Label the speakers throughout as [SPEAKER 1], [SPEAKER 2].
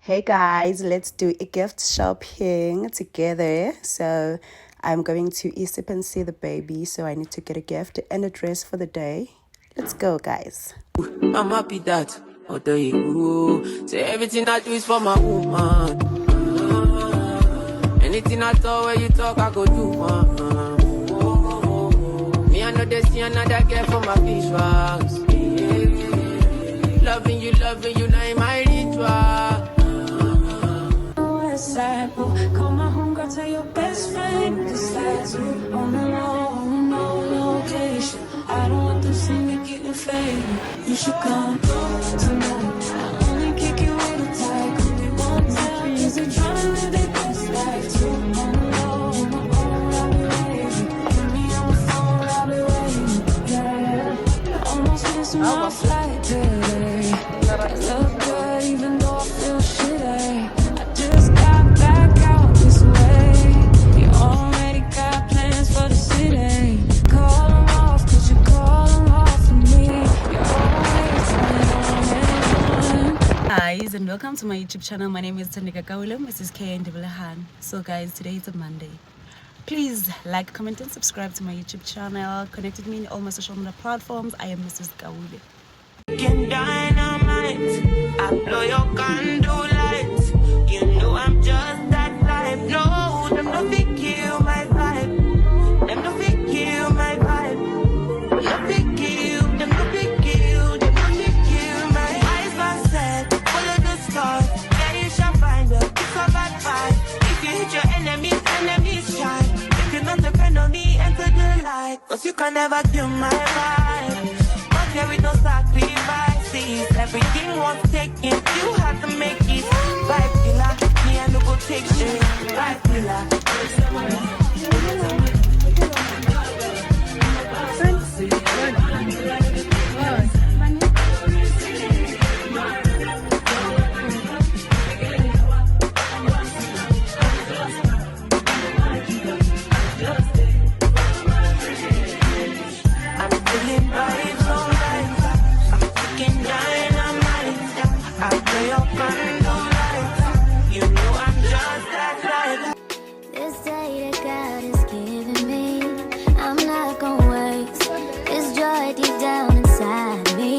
[SPEAKER 1] Hey guys, let's do a gift shopping together. So I'm going to Eastip and see the baby, so I need to get a gift and a dress for the day. Let's go, guys.
[SPEAKER 2] I'm happy that although you say everything I do is for my woman. Anything I talk where you talk, I go do. Me, I know they see another girl for my visuals. Loving you, now in my ritual.
[SPEAKER 3] Call my homegirl, tell your best friend to slide you on the low, no location. I don't want to see me getting faded. You should come tonight. I only kick it with a tight. Only one time. Is it trying to live their best life too? On the low, on my own, I'll be waiting. Put me on the phone, I'll be waiting. Yeah, I almost missed my flight today. I look good even though I feel shitty. I just got back out this way. You already got plans for the city. Call them off, cause you call them off for me. You're always on.
[SPEAKER 1] Guys, and welcome to my YouTube channel. My name is Tandika Kaulum, Mrs. K and Devulahan. So guys, today is a Monday. Please like, comment and subscribe to my YouTube channel. Connect with me in all my social media platforms. I am Mrs. Kaule.
[SPEAKER 2] Dynamite, I blow your candle lights. You know I'm just that type. No, them no fit kill my vibe. Them no fit kill my vibe. No fit kill, them no fit kill. Them no fit kill my eyes are set. Follow the stars, yeah you shall find her. It's a bad vibe. If you hit your enemies, enemies shine. If you're not depend on me, enter the light. Cause you can never kill my vibe. But here with no sacrifices. Everything was taken, you had to make it. Vibe killer, me I no go take shit. Vibe killer. I'm feeling vibes on vibes. I'm freaking dynamite. I play your candle lights. You know I'm just that type.
[SPEAKER 4] This day that God has given me, I'm not gonna waste. This joy deep down inside me,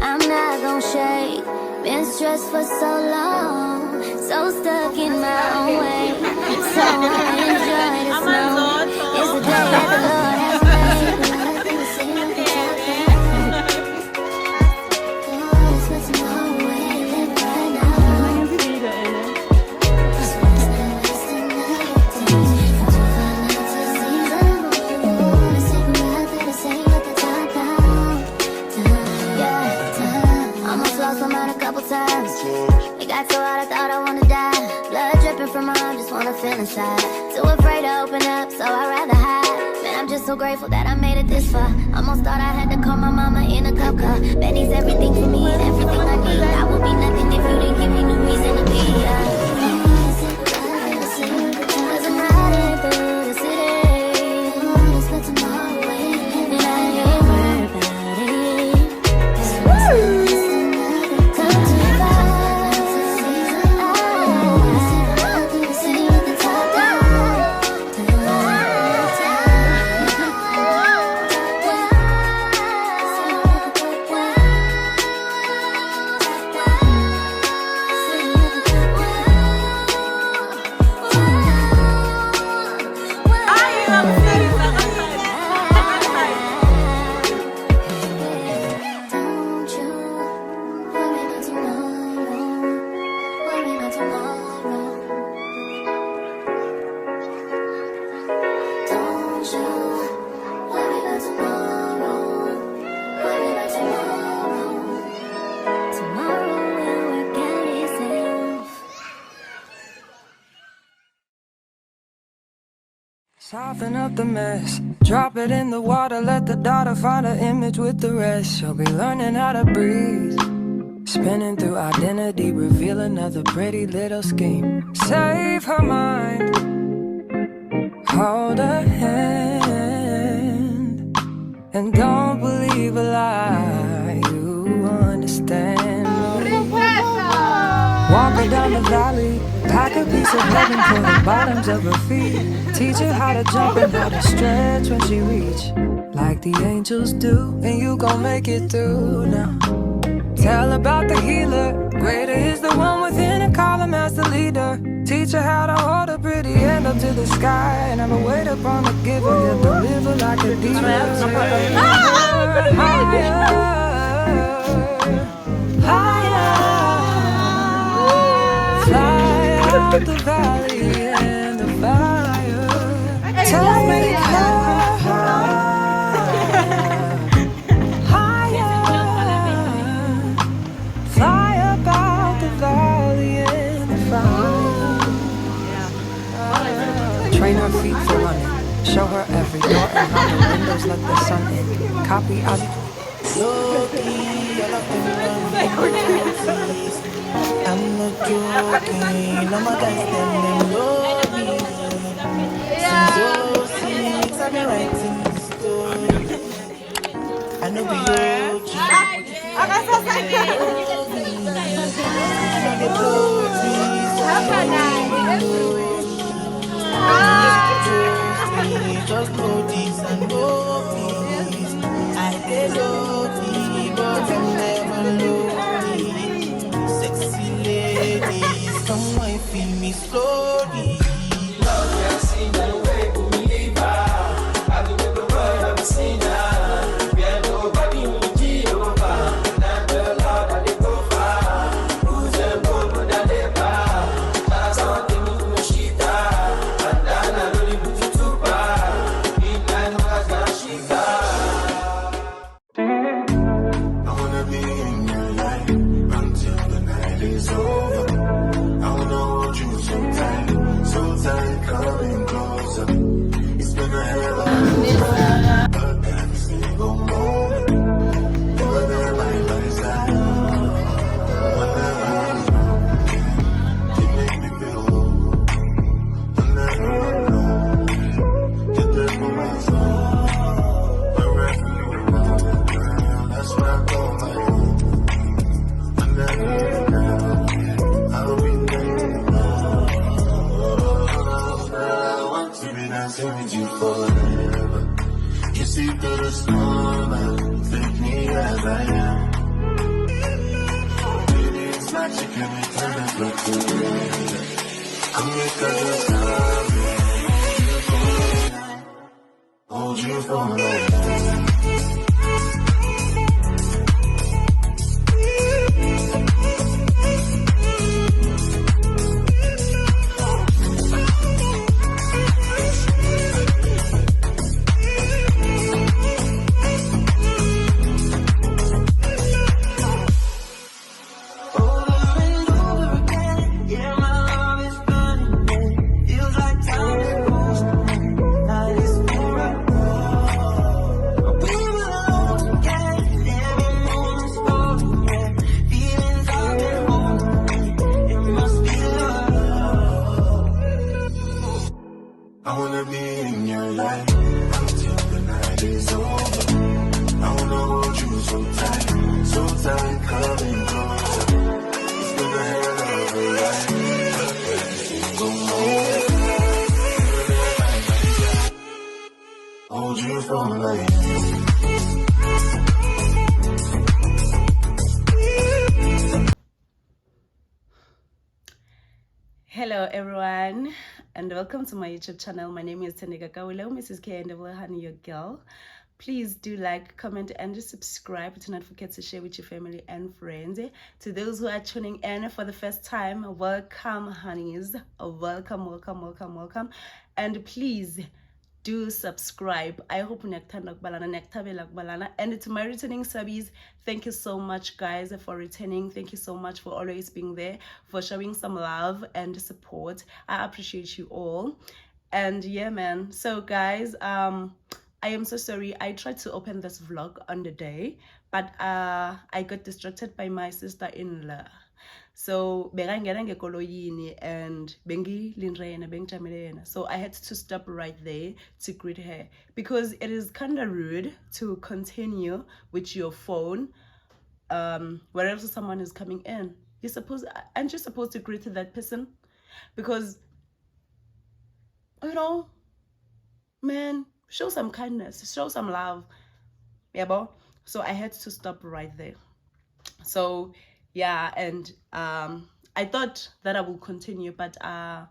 [SPEAKER 4] I'm not gonna shake. Been stressed for so long, so stuck in my own way. So I enjoy this moment. It's the day that the Lord has made. Nothing to say, nothing to talk about. Oh, it's for tomorrow, wait, live right now. It got so hot I thought I wanna die. Blood dripping from my arm, just wanna feel inside. Too afraid to open up, so I'd rather hide. Man, I'm just so grateful that I made it this far. Almost thought I had to call my mama in a cop car. Betty's everything for me and everything I need. I would be nothing if you didn't give me no reason to be. Cause I'm riding through the city. It's for tomorrow, and I ain't worried about it. Don't you worry about tomorrow. Worry about tomorrow. Don't you worry about tomorrow. Worry about tomorrow. Tomorrow will work out itself.
[SPEAKER 3] Soften up the mess, drop it in the water, let the daughter find her image with the rest. She'll be learning how to breathe, spinning through identity, reveal another pretty little scheme. Save her mind, hold her hand, and don't believe a lie. You understand. Walk her down the valley, pack a piece of heaven for the bottoms of her feet. Teach her how to jump and how to stretch when she reach, like the angels do, and you gon' make it through now. Tell about the healer, greater is the one within and call him as the leader. Teach her how to hold a pretty hand up to the sky, and never wait upon the giver, he'll deliver like a diva. Higher, fly out the valley and the fire. Take her higher, fly about the valley and the fire. Train her feet for running, show her every door and how the windows let the sun in. Copy out.
[SPEAKER 2] I'm not joking, all my guys them know me. So sweet, I've been writing this story. I know be okay. I know the beauties. Just know this and know this. I did lonely, but I'm never lonely. Sexy ladies, come and feel me slowly. Love, I've seen that way, believer. I do the word, I've seen that. We are nobody in Jehovah. Not the Lord that they go far. Who's the Lord that they bow? That's all they need to shit out. And then I really put you to bar. Midnight was that she got.
[SPEAKER 5] I wanna be in your life until the night is over. I wanna hold you so tight, coming closer. It's been a hell of a time, but every single moment, you were there by my side. Whenever I'm broken, you make me feel whole. Whenever I'm lonely, you're there for my soul. Wherever you are, girl, that's where I call my home. Whenever you're down, I'll be there. I want to be dancing with you forever. You see through the storm and take me as I am. Baby, it's magic every time I look together. Come here, 'cause it's time. Hold you for life.
[SPEAKER 2] Over and over again, yeah, my love is burning. Feels like time is moving. Now it's forever. We will alone again. Every moment's golden, yeah. Feelings I've been holding. It must be love.
[SPEAKER 5] I wanna be in your life until the night is over. I wanna hold you so tight, coming closer. It's been a hell of a ride, but every single moment, hold you for life.
[SPEAKER 1] Hello everyone and welcome to my YouTube channel. My name is Thandeka Kawulo, Mrs. K and Honey, your girl. Please do like, comment and subscribe. Do not forget to share with your family and friends. To those who are tuning in for the first time, welcome honeys. Welcome. And please do subscribe. I hope unakuthanda ukubalana niyakuthabela ukubalana. And to my returning subbies, thank you so much guys for returning. Thank you so much for always being there, for showing some love and support. I appreciate you all. And yeah man, so guys, I am so sorry. I tried to open this vlog on the day, but I got distracted by my sister-in-law. So bekangena ngekoloyini and bengilindre yena bengijamele yena. So I had to stop right there to greet her because it is kind of rude to continue with your phone wherever someone is coming in. aren't you supposed to greet that person? Because, you know, man, show some kindness, show some love. Yeah, bro. So I had to stop right there. So yeah, and I thought that I would continue, but I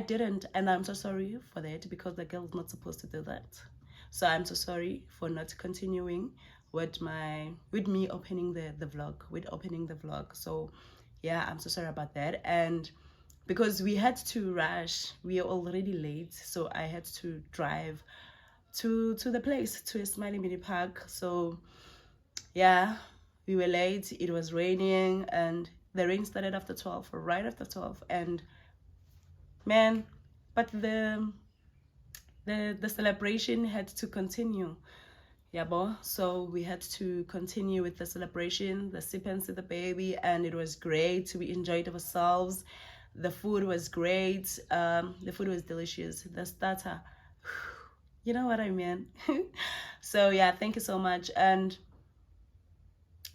[SPEAKER 1] didn't, and I'm so sorry for that, because the girl's not supposed to do that. So I'm so sorry for not continuing with me opening the vlog. So yeah, I'm so sorry about that. And because we had to rush, we are already late, so I had to drive to the place, to Smiley Mini Park. So yeah, we were late, it was raining, and the rain started after 12, right after 12. And man, but the celebration had to continue. Yeah, boy. So we had to continue with the celebration, the sip and see the baby, and it was great. We enjoyed ourselves. The food was great. The food was delicious. The starter, you know what I mean. So yeah, thank you so much. And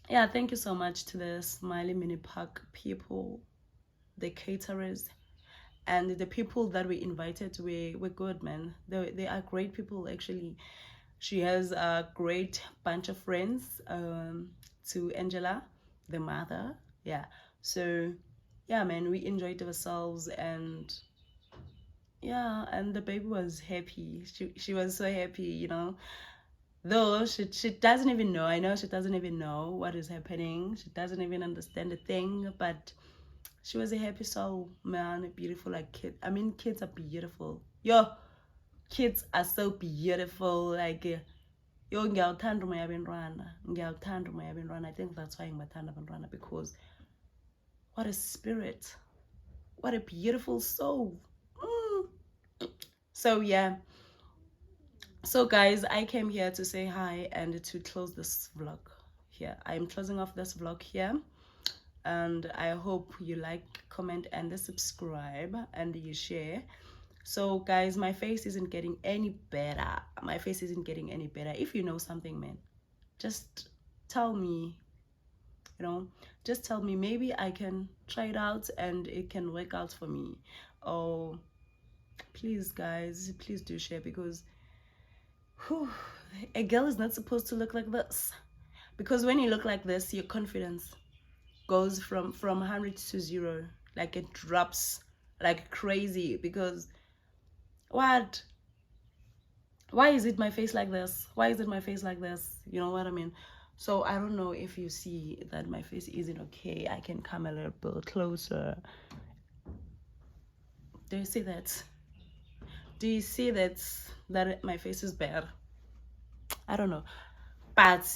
[SPEAKER 1] yeah, thank you so much to the Smiley Mini Park people, the caterers, and the people that we invited. Were good, man. They are great people, actually. She has a great bunch of friends, to Angela, the mother. Yeah. So yeah, man, we enjoyed ourselves, and yeah, and the baby was happy. She was so happy, you know. Though she doesn't even know. I know she doesn't even know what is happening. She doesn't even understand the thing, but she was a happy soul, man. Beautiful, like kid. I mean, kids are beautiful. Yo, kids are so beautiful. Like, yo, ngiyawuthanda umoya wabantwana. Ngiyawuthanda umoya wabantwana. I think that's why ngibathanda abantwana, because what a spirit. What a beautiful soul. So yeah. So guys, I came here to say hi and to close this vlog here. I'm closing off this vlog here, and I hope you like, comment, and subscribe, and you share. So guys, my face isn't getting any better. My face isn't getting any better. If you know something, man, just tell me. You know, just tell me. Maybe I can try it out and it can work out for me. Oh, please guys, please do share, because whew, a girl is not supposed to look like this. Because when you look like this, your confidence goes from 100 to 0. Like, it drops like crazy. Because what? Why is it my face like this? Why is it my face like this? You know what I mean? So I don't know if you see that my face isn't okay. I can come a little bit closer. Do you see that? Do you see that my face is bad? I don't know, but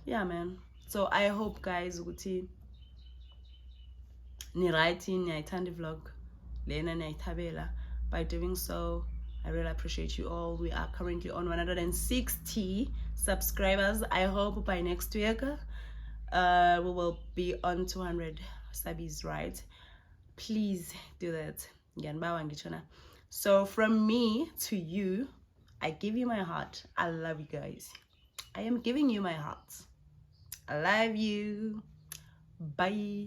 [SPEAKER 1] yeah, man. So I hope guys ukuthi niyayithanda vlog lena, niyayithabela. By doing so, I really appreciate you all. We are currently on 160 subscribers. I hope by next week we will be on 200 subbies, right? Please do that. So from me to you, I give you my heart. I love you guys. I am giving you my heart. I love you. Bye.